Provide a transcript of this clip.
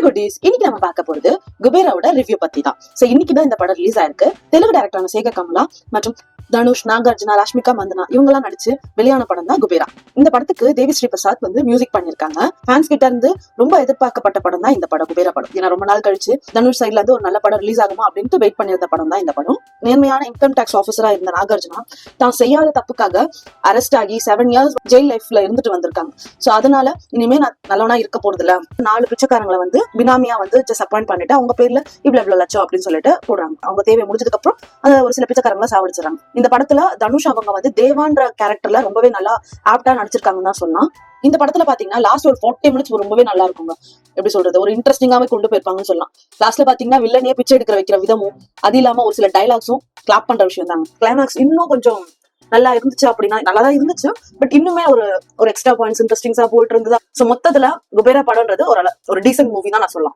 குட்டீஸ், இன்னைக்கு நம்ம பார்க்க போறது குபேராவோட ரிவ்யூ பத்தி தான். சோ இன்னைக்கு தான் இந்த படம் ரிலீஸ் ஆயிருக்கு. தெலுங்கு டைரக்டரான சேகர் கமலா மற்றும் தனுஷ், நாகார்ஜுனா, ராஷ்மிகா மந்தனா இவங்க எல்லாம் நடிச்சு வெளியான படம் தான் குபேரா. இந்த படத்துக்கு தேவி ஸ்ரீ பிரசாத் வந்து மியூசிக் பண்ணிருக்காங்க. ஃபேன்ஸ் கிட்ட இருந்து ரொம்ப எதிர்பார்க்கப்பட்ட படம் தான் இந்த படம், குபேரா படம். ஏன்னா ரொம்ப நாள் கழிச்சு தனுஷ் சைட்ல இருந்து ஒரு நல்ல படம் ரிலீஸ் ஆகுமா அப்படின்ட்டு வெயிட் பண்ணிருந்த படம் தான் இந்த படம். நேர்மையான இன்கம் டாக்ஸ் ஆஃபீஸரா இருந்த நாகார்ஜுனா தான் செய்யாத தப்புக்காக அரெஸ்ட் ஆகி 7 years ஜெயில் லைஃப்ல இருந்துட்டு வந்திருக்காங்க. சோ அதனால இனிமே நான் நல்லவனா இருக்க போறது இல்ல, 4 பிச்சைக்காரங்களை வந்து பினாமியா வந்து ஜஸ்ட் அப்பாயிண்ட் பண்ணிட்டு அவங்க பேர்ல இவ்வளவு லட்சம் அப்படின்னு சொல்லிட்டு போடுறாங்க. அவங்க தேவை முடிஞ்சதுக்கு அப்புறம் அந்த ஒரு சில பிச்சைக்காரங்களை சாவடிச்சிடறாங்க. இந்த படத்துல தனுஷ் அவங்க வந்து தேவான்ற கேரக்டர்ல ரொம்பவே நல்லா ஆப்டா நடிச்சிருக்காங்கன்னு தான் சொல்லலாம். இந்த படத்துல பாத்தீங்கன்னா லாஸ்ட் ஒரு 40 minutes ரொம்பவே நல்லா இருக்குங்க. எப்படி சொல்றது, ஒரு இன்ட்ரெஸ்டிங்காவே கொண்டு போயிருப்பாங்கன்னு சொல்லலாம். லாஸ்ட்ல பாத்தீங்கன்னா வில்லனையே பிச்சை எடுக்கிற வைக்கிற விதமும், அது இல்லாம ஒரு சில டைலாக்ஸும் கிளாப் பண்ற விஷயம் தாங்க. கிளைமேக்ஸ் இன்னும் கொஞ்சம் நல்லா இருந்துச்சு அப்படின்னா நல்லாதான் இருந்துச்சு. பட் இன்னுமே ஒரு எக்ஸ்ட்ரா பாயிண்ட்ஸ் இன்ட்ரெஸ்டிங்ஸா போயிட்டு இருந்ததா. சோ மொத்தத்துல குபேரா படம்ன்றது ஒரு டீசென்ட் மூவி தான் நான் சொல்லலாம்.